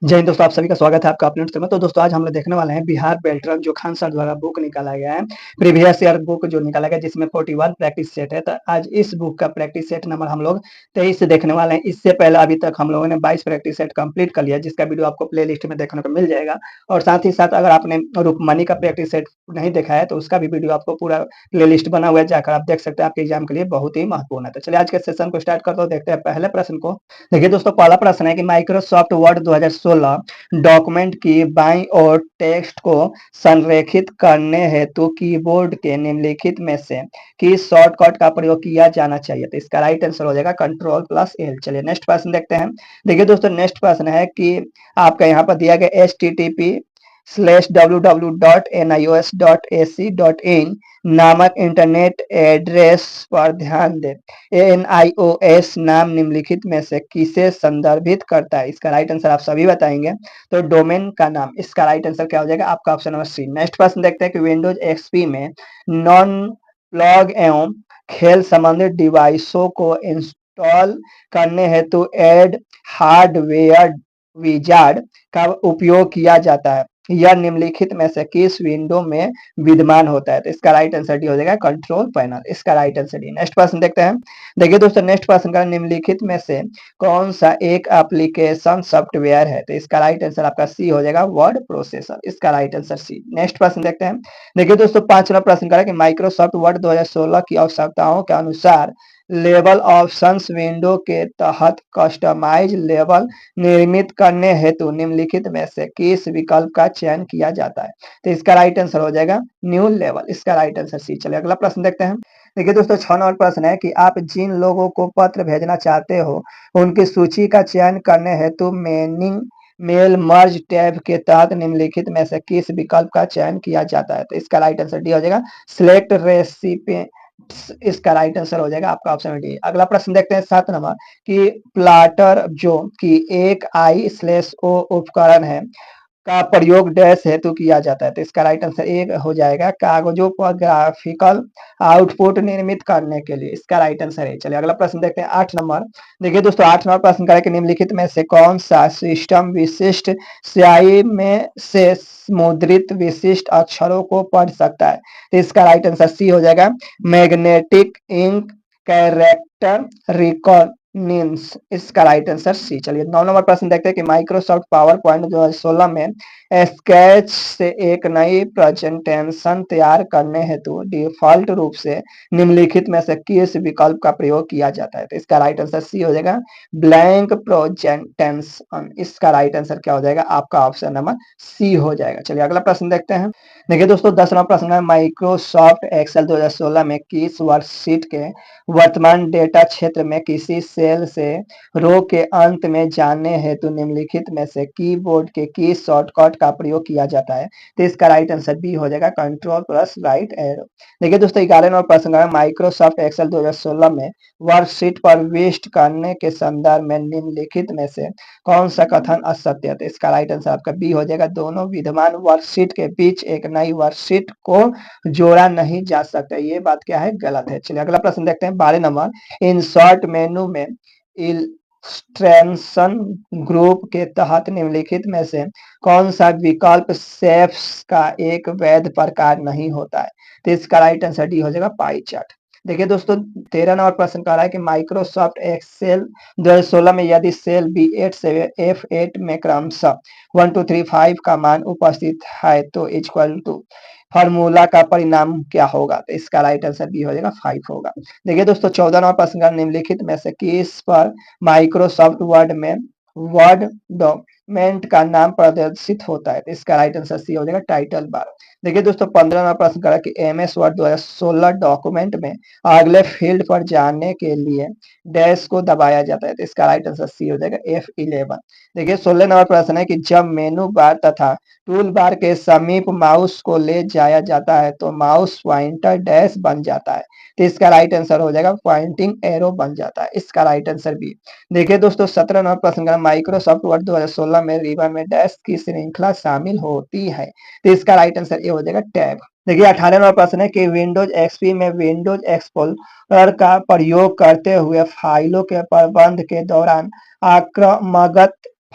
जय हिंद दोस्तों, आप सभी का स्वागत है आपका अपने चैनल में। तो दोस्तों आज हम लोग देखने वाले हैं बिहार बेल्ट्रन जो खान सर द्वारा बुक निकाला गया है, प्रीवियस ईयर बुक जो निकाला गया जिसमें 41 प्रैक्टिस सेट है। तो आज इस बुक का प्रैक्टिस सेट नंबर हम लोग 23 से देखने वाले हैं। इससे पहले अभी तक हम लोगों ने 22 प्रैक्टिस सेट कंप्लीट कर लिया, जिसका वीडियो आपको प्ले लिस्ट में देखने को मिल जाएगा। और साथ ही साथ अगर आपने रुकमनी का प्रैक्टिस सेट नहीं देखा है तो उसका भी वीडियो आपको पूरा प्ले लिस्ट बना हुआ है, जाकर आप देख सकते हैं। आपके एग्जाम के लिए बहुत ही महत्वपूर्ण है। तो चलिए आज के सेशन को स्टार्ट करते हो, देखते हैं पहले प्रश्न को। देखिए दोस्तों, पहला प्रश्न है कि माइक्रोसॉफ्ट वर्ड 2016 डॉक्यूमेंट की बाईं ओर टेक्स्ट को संरेखित करने हेतु कीबोर्ड के निम्नलिखित में से किस शॉर्टकट का प्रयोग किया जाना चाहिए। तो इसका राइट आंसर हो जाएगा Ctrl+L। चलिए नेक्स्ट प्रश्न देखते हैं। देखिए दोस्तों, नेक्स्ट प्रश्न है कि आपका यहाँ पर दिया गया http://www.nios.ac.in नामक इंटरनेट एड्रेस पर ध्यान दें। NIOS नाम निम्नलिखित में से किसे संदर्भित करता है। इसका राइट आंसर आप सभी बताएंगे। तो डोमेन का नाम, इसका राइट आंसर क्या हो जाएगा आपका ऑप्शन नंबर सी। नेक्स्ट प्रश्न देखते हैं कि विंडोज एक्सपी में नॉन प्लग एवं खेल संबंधित डिवाइसों को इंस्टॉल करने हेतु एड हार्डवेयर विजार्ड का उपयोग किया जाता है। यह निम्नलिखित में से किस विंडो में विद्यमान होता है। तो इसका राइट आंसर डी हो जाएगा कंट्रोल पैनल। इसका राइट आंसर डी। नेक्स्ट प्रश्न देखते हैं। देखिए दोस्तों, नेक्स्ट प्रश्न का निम्नलिखित में से कौन सा एक एप्लीकेशन सॉफ्टवेयर है। तो इसका राइट आंसर आपका सी हो जाएगा वर्ड प्रोसेसर। इसका राइट आंसर सी। नेक्स्ट प्रश्न देखते हैं। देखिए दोस्तों, पांचवा प्रश्न करें कि माइक्रोसॉफ्ट वर्ड 2016 की आवश्यकताओं के अनुसार लेबल ऑप्शंस विंडो के तहत कस्टमाइज लेबल निर्मित करने हेतु निम्नलिखित में से किस विकल्प का चयन किया जाता है। तो इसका राइट आंसर हो जाएगा न्यू लेवल। इसका राइट आंसर सी। चलिए अगला प्रश्न देखते हैं। देखिए दोस्तों, 6 नंबर प्रश्न है कि आप जिन लोगों को पत्र भेजना चाहते हो उनकी सूची का चयन करने हेतु मेनिंग मेल मर्ज टैब के तहत निम्नलिखित में से किस विकल्प का चयन किया जाता है। तो इसका राइट आंसर डी हो जाएगा सिलेक्ट रेसिपी। इसका राइट आंसर हो जाएगा आपका ऑप्शन डी। अगला प्रश्न देखते हैं 7 नंबर कि प्लाटर जो कि एक I/O उपकरण है का प्रयोग डैश हेतु किया जाता है। तो इसका राइट आंसर एक हो जाएगा कागजों पर ग्राफिकल आउटपुट निर्मित करने के लिए। इसका राइट आंसर है। चलिए अगला प्रश्न देखते हैं 8 नंबर। देखिए दोस्तों, 8 नंबर प्रश्न करें कि निम्नलिखित में से कौन सा सिस्टम विशिष्ट स्याही में से मुद्रित विशिष्ट अक्षरों को पढ़ सकता है। तो इसका राइट आंसर सी हो जाएगा मैग्नेटिक इंक कैरेक्टर रिकॉग्निशंस। इसका राइट आंसर सी। चलिए 9 नंबर प्रश्न देखते हैं कि माइक्रोसॉफ्ट पावर पॉइंट 2016 में स्केच से एक नई प्रेजेंटेशन तैयार करने हेतु डिफॉल्ट रूप से निम्नलिखित में से किस विकल्प का प्रयोग किया जाता है। तो इसका राइट आंसर सी हो जाएगा ब्लैंक प्रेजेंटेशन। इसका राइट आंसर क्या हो जाएगा आपका ऑप्शन नंबर सी हो जाएगा। चलिए अगला प्रश्न देखते हैं। देखिए दोस्तों, 10वां प्रश्न है माइक्रोसॉफ्ट एक्सेल 2016 में किस वर्कशीट के वर्तमान डेटा क्षेत्र में किसी सेल से रो के अंत में जाने हेतु निम्नलिखित में से कीबोर्ड के किस शॉर्टकट का प्रयोग किया जाता है। तो इसका राइट आंसर बी हो जाएगा Ctrl+right एरो। देखिए दोस्तों, 11 नंबर प्रश्न है माइक्रोसॉफ्ट एक्सेल 2016 में वर्कशीट प्रविष्ट करने के संदर्भ में निम्नलिखित में से कौन सा कथन असत्य है। तो इसका राइट आंसर आपका बी हो जाएगा दोनों विद्यमान वर्कशीट के बीच एक नई वर्कशीट को जोड़ा नहीं जा सकता। ये बात क्या है, गलत है। चलिए अगला प्रश्न देखते हैं 12 नंबर। इंसर्ट मेनू में इलस्ट्रेशन ग्रुप के तहत निम्नलिखित में से कौन सा विकल्प शेप्स का एक वैध प्रकार नहीं होता है। तो इसका राइट आंसर डी हो जाएगा पाई चार्ट। देखिए दोस्तों, 13 नंबर प्रश्न कह रहा है कि माइक्रोसॉफ्ट एक्सेल 2016 में यदि सेल B8 से F8 में क्रमशः 1 2 3 5 का मान उपस्थित है तो इक्वल टू फार्मूला का परिणाम क्या होगा। तो इसका राइट आंसर बी हो जाएगा 5 होगा। देखिए दोस्तों, 14 नंबर प्रश्न का निम्नलिखित में से किस पर माइक्रोसॉफ्ट वर्ड में वर्ड डॉक्यूमेंट का नाम प्रदर्शित होता है। तो इसका राइट आंसर सी हो जाएगा टाइटल बार। देखिए दोस्तों, 15 नंबर प्रश्न करा कि MS वर्ड 2016 डॉक्यूमेंट में अगले फील्ड पर जाने के लिए डैश को दबाया जाता है। तो इसका राइट आंसर सी हो जाएगा F11। देखिए 16 नंबर प्रश्न है कि जब मेनू बार तथा टूल बार के समीप माउस को ले जाया जाता है तो माउस पॉइंटर डैश बन जाता है। तो इसका राइट आंसर हो जाएगा पॉइंटिंग एरो बन जाता है। इसका राइट आंसर बी। देखिए दोस्तों, 17 नंबर प्रश्न का माइक्रोसॉफ्ट वर्ड 2016 में रिबन में डैश की श्रृंखला शामिल होती है। तो इसका राइट आंसर ये हो जाएगा टैब। देखिए 18 नंबर प्रश्न है कि विंडोज एक्सपी में विंडोज एक्सप्लोरर का प्रयोग करते हुए फाइलों के प्रबंध के दौरान आक्रामक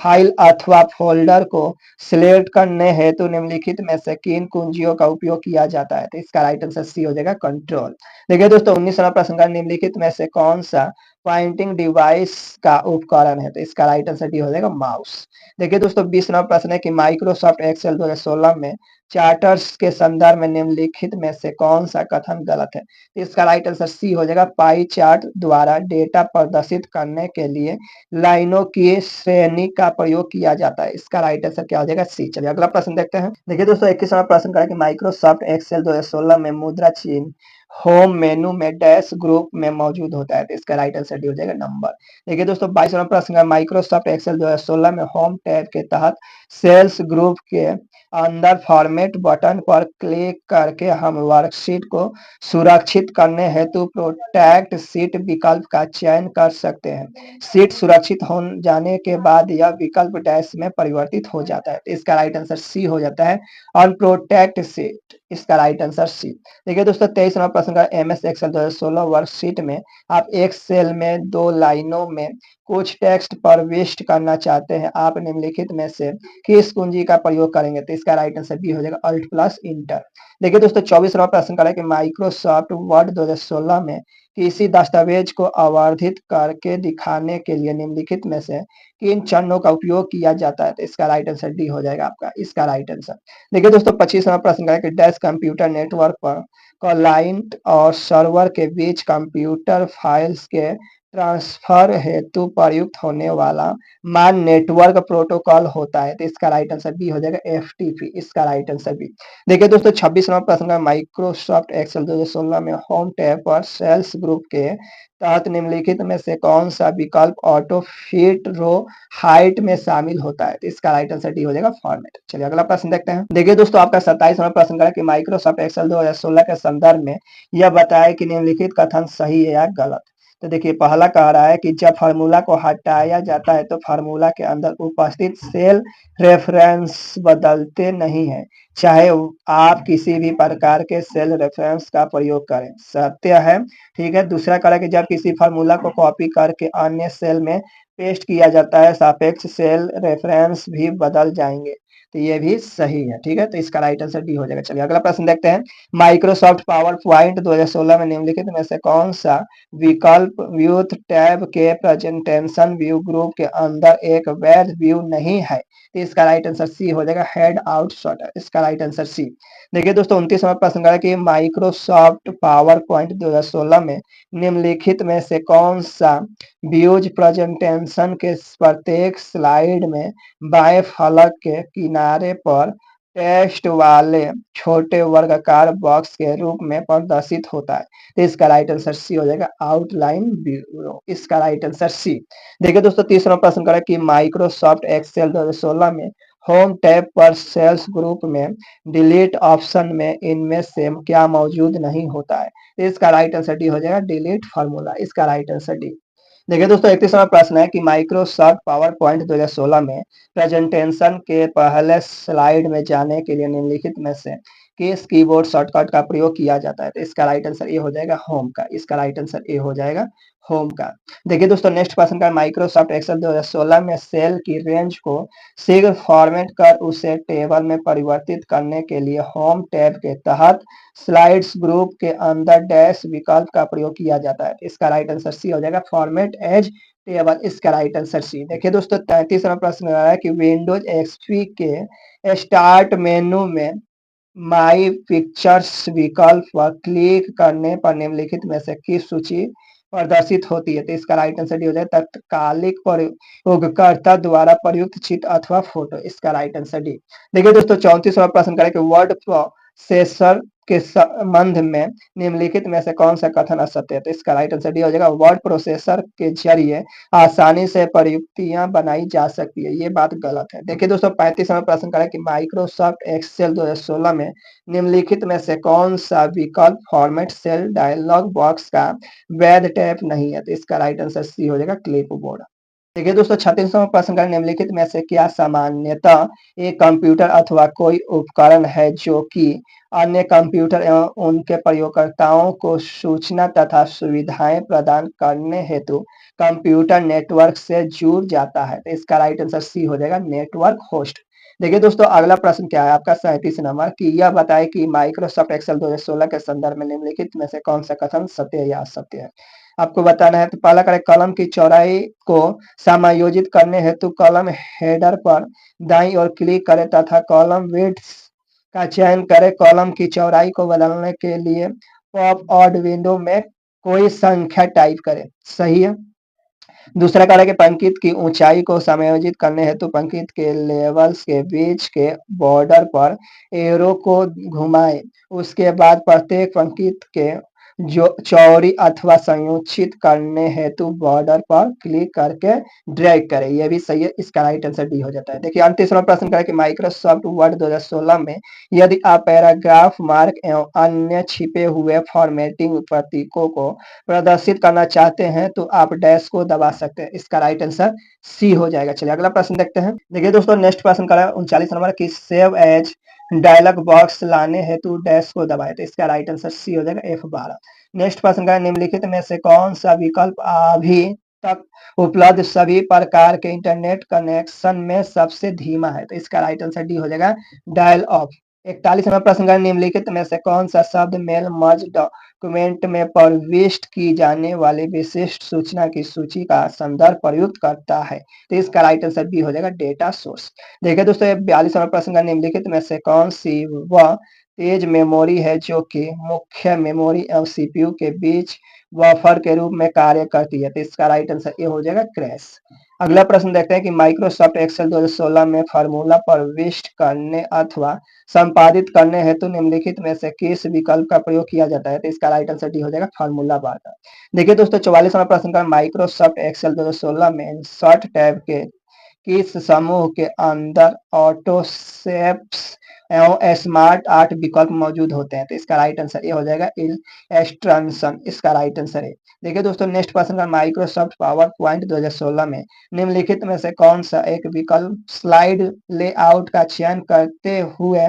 फाइल अथवा फ़ोल्डर को सिलेक्ट करने हेतु निम्नलिखित में से किन कुंजियों का उपयोग किया जाता है? तो इसका राइट आंसर सी हो जाएगा कंट्रोल। देखिए दोस्तों 19वां प्रश्न का निम्नलिखित में से कौन-सा पॉइंटिंग डिवाइस का उपकरण है? तो इसका राइट आंसर डी हो जाएगा माउस। देखिए दोस्तों 20वां प्रश्न है कि माइक्रोसॉफ्ट एक्सेल 2016 में चार्टर्स के संदर्भ में निम्नलिखित में से कौन-सा कथन गलत है? तो इसका राइट आंसर सी हो जाएगा पाई चार्ट द्वारा डेटा प्रदर्शित करने के लिए लाइनों की श्रेणी का प्रयोग किया जाता है। इसका राइट आंसर क्या हो जाएगा? सी। चलिए अगला प्रश्न देखते हैं। देखिए दोस्तों 21वां प्रश्न करें कि माइक्रोसॉफ्ट एक्सेल 2016 में मुद्रा चिन्ह होम मेनू में डैश ग्रुप में मौजूद होता है। तो इसका राइट आंसर डी हो जाएगा नंबर। देखिए दोस्तों 22वां प्रश्न है माइक्रोसॉफ्ट एक्सेल 2016 में होम टैब के तहत सेल्स ग्रुप के अंदर फॉर्मेट बटन पर क्लिक करके हम वर्कशीट को सुरक्षित करने हेतु प्रोटेक्ट शीट विकल्प का चयन कर सकते हैं। शीट सुरक्षित हो जाने के बाद यह विकल्प डैश में परिवर्तित हो जाता है। तो इसका राइट आंसर सी हो जाता है अनप्रोटेक्ट शीट। इसका राइट आंसर सी। देखिए दोस्तों 23वां प्रश्न का एमएस एक्सेल 2016 वर्कशीट में आप एक सेल में 2 लाइनों में कुछ टेक्स्ट प्रविष्ट करना चाहते हैं। आप निम्नलिखित में से किस कुंजी का प्रयोग करेंगे? तो इसका राइट आंसर बी हो जाएगा अल्ट प्लस इंटर। देखिए दोस्तों 24वां प्रश्न का है कि माइक्रोसॉफ्ट वर्ड 2016 में किसी दस्तावेज को आवर्धित करके दिखाने के लिए निम्नलिखित में से किन चरणों का उपयोग किया जाता है? तो इसका राइट आंसर डी हो जाएगा आपका इसका राइट आंसर। देखिए दोस्तों 25वां प्रश्न का है कि डैश कंप्यूटर नेटवर्क पर क्लाइंट और सर्वर के बीच कंप्यूटर फाइल्स के ट्रांसफर हेतु प्रयुक्त होने वाला मान नेटवर्क प्रोटोकॉल होता है। तो इसका राइट आंसर बी हो जाएगा एफटीपी। इसका राइट आंसर बी। देखिए दोस्तों 26वां प्रश्न है माइक्रोसॉफ्ट एक्सेल 2016 में होम टैब पर सेल्स ग्रुप के तहत निम्नलिखित में से कौन सा विकल्प ऑटो फिट रो हाइट में शामिल होता है? तो इसका राइट आंसर डी हो जाएगा फॉर्मेट। चलिए अगला प्रश्न देखते हैं। देखिए दोस्तों आपका 27वां प्रश्न है कि माइक्रोसॉफ्ट एक्सेल 2016 के संदर्भ में यह बताए कि निम्नलिखित कथन सही है या गलत। तो देखिए पहला कह रहा है कि जब फार्मूला को हटाया जाता है तो फार्मूला के अंदर उपस्थित सेल रेफरेंस बदलते नहीं है, चाहे आप किसी भी प्रकार के सेल रेफरेंस का प्रयोग करें। सत्य है। ठीक है। दूसरा कह रहा है कि जब किसी फार्मूला को कॉपी करके अन्य सेल में पेस्ट किया जाता है सापेक्ष सेल रेफरेंस भी बदल जाएंगे। तो ये भी सही है। ठीक है। तो इसका राइट आंसर डी हो जाएगा। चलिए अगला प्रश्न देखते हैं। माइक्रोसॉफ्ट पावर पॉइंट 2016 में निम्नलिखित में से कौन सा विकल्प व्यूथ टैब के प्रेजेंटेशन व्यू ग्रुप के अंदर एक वैध व्यू नहीं है? तो इसका राइट आंसर सी हो जाएगा हेड आउट शॉर्टर। इसका राइट आंसर सी। देखिए दोस्तों 29वां प्रश्न है कि माइक्रोसॉफ्ट पावर पॉइंट 2016 में निम्नलिखित में से कौन सा व्यूज प्रेजेंटेशन के प्रत्येक स्लाइड में बाएं फलक के किनारे पर टेक्स्ट वाले छोटे वर्गाकार बॉक्स के रूप में प्रदर्शित होता है? तो इसका राइट आंसर सी हो जाएगा आउटलाइन ब्यूरो। इसका राइट आंसर सी। देखिए दोस्तों तीसरा प्रश्न करें कि माइक्रोसॉफ्ट एक्सेल 2016 में होम टैब पर सेल्स ग्रुप में डिलीट ऑप्शन में इनमें से क्या मौजूद नहीं होता है? तो इसका राइट आंसर डी हो जाएगा डिलीट फार्मूला। इसका राइट आंसर डी। देखिए दोस्तों 31वां प्रश्न है कि माइक्रोसॉफ्ट पावर पॉइंट 2016 में प्रेजेंटेशन के पहले स्लाइड में जाने के लिए निम्नलिखित में से किस कीबोर्ड शॉर्टकट का प्रयोग किया जाता है? तो इसका राइट आंसर ए हो जाएगा होम का। इसका राइट आंसर ए हो जाएगा होम का। देखिए दोस्तों नेक्स्ट क्वेश्चन का माइक्रोसॉफ्ट एक्सेल 2016 में सेल की रेंज को शीघ्र फॉर्मेट कर उसे टेबल में परिवर्तित करने के लिए होम टैब के तहत स्लाइड्स ग्रुप के अंदर डैश विकल्प का प्रयोग किया जाता है। इसका राइट आंसर सी हो जाएगा फॉर्मेट एज टेबल। इसका राइट आंसर सी। देखिए दोस्तों 33वां प्रश्न आ रहा है कि विंडोज एक्सपी के स्टार्ट मेनू में माई पिक्चर्स विकल्प पर क्लिक करने पर निम्नलिखित में से किस सूची प्रदर्शित होती है? तो इसका राइट आंसर डी हो जाए तत्कालिक प्रयोगकर्ता द्वारा प्रयुक्त चित्र अथवा फोटो। इसका राइट आंसर डी। देखिए दोस्तों 34वां प्रश्न करें कि वर्ड प्रोसेसर के संबंध में निम्नलिखित में से कौन सा कथन असत्य है? तो इसका राइट आंसर डी हो जाएगा वर्ड प्रोसेसर के जरिए आसानी से प्रयुक्तियां बनाई जा सकती है। ये बात गलत है। देखिए दोस्तों 35वां प्रश्न करें कि माइक्रोसॉफ्ट एक्सेल 2016 में निम्नलिखित में से कौन सा विकल्प फॉर्मेट सेल डायलॉग बॉक्स का वैध टैब नहीं है? तो इसका राइट आंसर सी हो जाएगा क्लिपबोर्ड। देखिए दोस्तों 36वां प्रश्न का निम्नलिखित में से क्या सामान्यतः एक कंप्यूटर अथवा कोई उपकरण है जो कि अन्य कंप्यूटर एवं उनके प्रयोगकर्ताओं को सूचना तथा सुविधाएं प्रदान करने हेतु कंप्यूटर नेटवर्क से जुड़ जाता है। तो इसका राइट आंसर सी हो जाएगा, नेटवर्क होस्ट। देखिए दोस्तों अगला प्रश्न क्या है आपका 37 नंबर कि यह बताए कि माइक्रोसॉफ्ट एक्सेल 2016 के संदर्भ में निम्नलिखित में से कौन सा कथन सत्य या असत्य है। आपको बताना है। तो पहला करें, कलम की चौड़ाई को समायोजित करने हेतु कॉलम हेडर पर दाईं ओर क्लिक करें तथा कॉलम विड्थ का चयन करें। कॉलम की चौड़ाई को बदलने के लिए पॉप ऑड विंडो में कोई संख्या टाइप करें। सही है। दूसरा कार्य कि पंक्ति की ऊंचाई को समायोजित करने हेतु पंक्ति के लेवल्स के बीच के बॉर्डर पर एरो को घुमाएं। उसके बाद प्रत्येक पंक्ति के जो चौड़ी अथवा संयोजित करने हेतु बॉर्डर पर क्लिक करके ड्रैग करें। यह भी सही है, इसका राइट आंसर डी हो जाता है। देखिए 38वां प्रश्न करें कि माइक्रोसॉफ्ट वर्ड 2016 में यदि आप पैराग्राफ मार्क एवं अन्य छिपे हुए फॉर्मेटिंग प्रतीकों को प्रदर्शित करना चाहते हैं तो आप डैश को दबा सकते हैं। इसका राइट आंसर सी हो जाएगा। चलिए अगला प्रश्न देखते हैं। देखिए दोस्तों नेक्स्ट प्रश्न करें 39 नंबर की सेव एज डायलॉग बॉक्स लाने हेतु डैश को दबाए। तो इसका राइट आंसर सी हो जाएगा, F12। नेक्स्ट प्रश्न करें निम्नलिखित में से कौन सा विकल्प अभी तक उपलब्ध सभी प्रकार के इंटरनेट कनेक्शन में सबसे धीमा है। तो इसका राइट आंसर डी हो जाएगा, डायल ऑफ। 41वां प्रश्न करें निम्नलिखित में से कौन सा शब्द मेल मर्ज डॉक्यूमेंट में प्रविष्ट की जाने वाली विशिष्ट सूचना की सूची का संदर्भ प्रयुक्त करता है। तो इसका राइट आंसर बी हो जाएगा, डेटा सोर्स। देखिए दोस्तों 42वां प्रश्न का निम्नलिखित में से कौन सी वह तेज मेमोरी है जो कि मुख्य मेमोरी एवं सीपीयू के बीच बफर के रूप में कार्य करती है। तो इसका राइट आंसर ए हो जाएगा, क्रैश। अगला प्रश्न देखते हैं कि माइक्रोसॉफ्ट एक्सेल 2016 में फार्मूला प्रविष्ट करने अथवा संपादित करने हेतु निम्नलिखित में से किस विकल्प का प्रयोग किया जाता है। तो इसका राइट आंसर डी हो जाएगा, फार्मूला बार का। देखिए दोस्तों 44वां प्रश्न का माइक्रोसॉफ्ट एक्सेल 2016 में इंसर्ट टैब के किस समूह के अंदर ऑटो शेप्स एवं स्मार्ट आर्ट विकल्प मौजूद होते हैं। तो इसका राइट आंसर ये हो जाएगा, इलस्ट्रेशन। इसका राइट आंसर है। देखिए दोस्तों नेक्स्ट क्वेश्चन का माइक्रोसॉफ्ट पावर पॉइंट 2016 में निम्नलिखित में से कौन सा एक विकल्प स्लाइड लेआउट का चयन करते हुए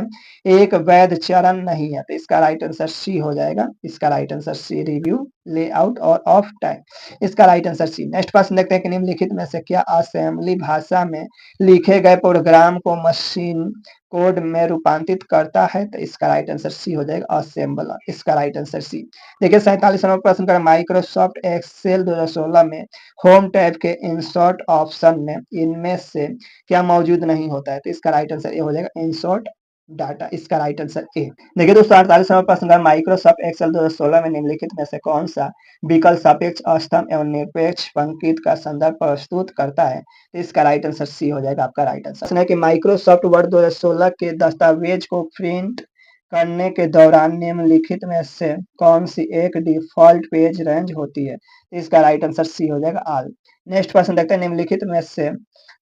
एक वैध चरण नहीं है। तो इसका राइट आंसर सी हो जाएगा, इसका right answer C, review layout और ऑफ टाइम। इसका राइट आंसर सी। नेक्स्ट प्रश्न देखते हैं कि निम्नलिखित में से क्या असेंबली भाषा में लिखे गए प्रोग्राम को मशीन कोड में रूपांतरित करता है। तो इसका राइट आंसर सी हो जाएगा, असेंबलर। इसका राइट आंसर सी। देखिए 47वां प्रश्न का माइक्रोसॉफ्ट एक्सेल 2016 में होम टैब के इंसर्ट ऑप्शन में इनमें से क्या मौजूद नहीं होता है। तो इसका राइट आंसर ये हो जाएगा, इंसर्ट डाटा। इसका राइट आंसर ए। देखिए दोस्तों 48वां प्रश्न का माइक्रोसॉफ्ट एक्सेल 2016 में निम्नलिखित में से कौन सा विकल्प सापेक्ष स्तंभ एवं निरपेक्ष पंक्ति का संदर्भ प्रस्तुत करता है। तो इसका राइट आंसर सी हो जाएगा, आपका राइट आंसर है कि माइक्रोसॉफ्ट वर्ड 2016 के दस्तावेज को प्रिंट करने के दौरान निम्नलिखित में से कौन सी एक डिफॉल्ट पेज रेंज होती है। इसका राइट आंसर सी हो जाएगा, ऑल। नेक्स्ट क्वेश्चन देखते हैं निम्नलिखित में से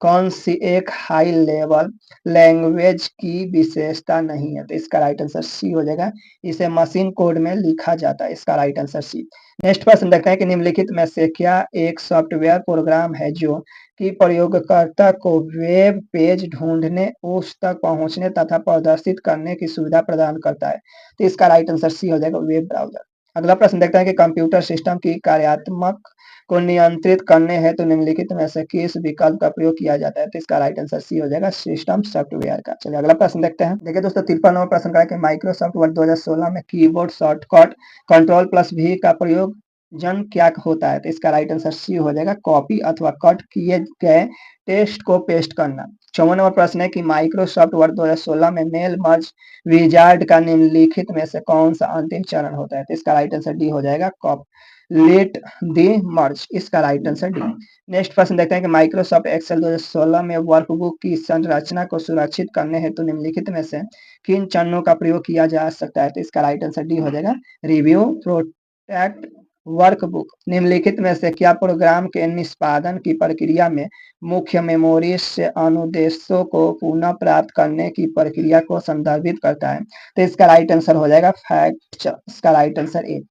कौन सी एक हाई लेवल लैंग्वेज की विशेषता नहीं है। तो इसका राइट आंसर सी हो जाएगा, इसे मशीन कोड में लिखा जाता है। इसका राइट आंसर सी। नेक्स्ट प्रश्न देखते हैं कि निम्नलिखित में से क्या एक सॉफ्टवेयर प्रोग्राम है जो कि प्रयोगकर्ता को वेब पेज ढूंढने, उस तक पहुंचने तथा प्रदर्शित करने की सुविधा प्रदान करता है। तो इसका राइट आंसर सी हो जाएगा, वेब ब्राउजर। अगला प्रश्न देखते हैं कि कंप्यूटर सिस्टम की कार्यात्मक को नियंत्रित करने हेतु निम्नलिखित में से किस विकल्प का प्रयोग किया जाता है। तो इसका राइट आंसर सी हो जाएगा, सिस्टम सॉफ्टवेयर का। चलिए अगला प्रश्न देखते हैं। देखिए दोस्तों 53वां प्रश्न का कि माइक्रोसॉफ्ट वर्ड 2016 में कीबोर्ड शॉर्टकट कंट्रोल+V का प्रयोग जन क्या होता है। तो इसका राइट आंसर सी हो जाएगा, कॉपी अथवा कट किए गए टेक्स्ट को पेस्ट करना। 54वां नंबर प्रश्न है कि माइक्रोसॉफ्ट वर्ड 2016 में मेल मर्ज विजार्ड का निम्नलिखित में से कौन सा अंतिम चरण होता है। तो इसका राइट आंसर डी हो जाएगा, लेट दी मर्ज। इसका राइट आंसर डी। नेक्स्ट प्रश्न देखते हैं कि माइक्रोसॉफ्ट एक्सेल 2016 में वर्कबुक की संरचना को सुरक्षित करने हेतु निम्नलिखित में से किन चरणों का प्रयोग किया जा सकता है। तो इसका राइट आंसर डी हो जाएगा, रिव्यू, प्रोटेक्ट, वर्कबुक। निम्नलिखित में से क्या प्रोग्राम के निष्पादन की प्रक्रिया में मुख्य मेमोरी से अनुदेशों को पुनः प्राप्त करने की प्रक्रिया को संदर्भित करता है। तो इसका राइट आंसर हो जाएगा, फैक्ट। इसका राइट आंसर ए।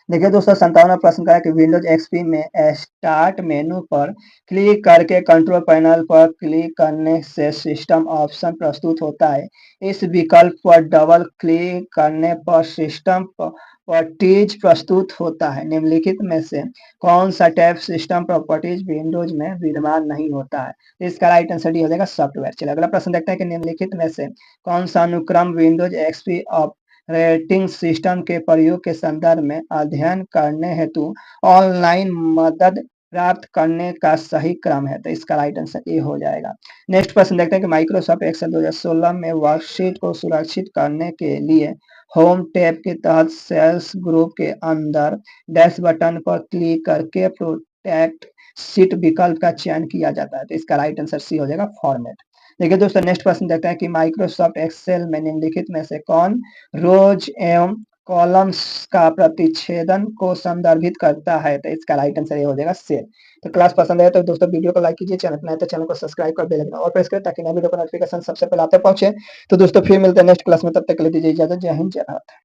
देखिए दोस्तों 57वां प्रश्न का है कि विंडोज एक्सपी में स्टार्ट मेनू पर क्लिक करके कंट्रोल पैनल पर क्लिक करने से सिस्टम ऑप्शन प्रस्तुत होता है। इस विकल्प पर डबल क्लिक करने पर सिस्टम प्रॉपर्टीज प्रस्तुत होता है। निम्नलिखित में से कौन सा टैब सिस्टम प्रॉपर्टीज विंडोज में विद्यमान नहीं होता है? इसका राइट आंसर डी हो जाएगा सॉफ्टवेयर। चलिए अगला प्रश्न देखते हैं कि निम्नलिखित में से कौन सा अनुक्रम विंडोज एक्सपी ऑपरेटिंग सिस्टम के प्रयोग के संदर्भ में अध्ययन करने हेतु ऑनलाइन मदद प्राप्त करने का सही क्रम है? तो इसका राइट आंसर ए हो जाएगा। नेक्स्ट प्रश्न देखते हैं कि माइक्रोसॉफ्ट एक्सेल 2016 में वर्कशीट को सुरक्षित करने के लिए होम टैब के तहत सेल्स ग्रुप के अंदर डैश बटन पर क्लिक करके प्रोटेक्ट शीट विकल्प का चयन किया जाता है। तो इसका राइट आंसर सी हो जाएगा फॉर्मेट। देखिए दोस्तों नेक्स्ट प्रश्न देखते हैं कि माइक्रोसॉफ्ट एक्सेल में निम्नलिखित में से कौन रोज एवं कॉलम्स का प्रतिच्छेदन को संदर्भित करता है? तो इसका राइट आंसर ये हो जाएगा सेल। तो क्लास पसंद आए तो दोस्तों वीडियो को लाइक कीजिए, चैनल पर नए तो चैनल को सब्सक्राइब कर बेल आइकन और प्रेस करें ताकि नए वीडियो का नोटिफिकेशन सबसे पहले आप तक पहुंचे। तो दोस्तों फिर मिलते हैं नेक्स्ट क्लास में, तब तक के लिए दीजिए इजाजत। जय हिंद जय भारत।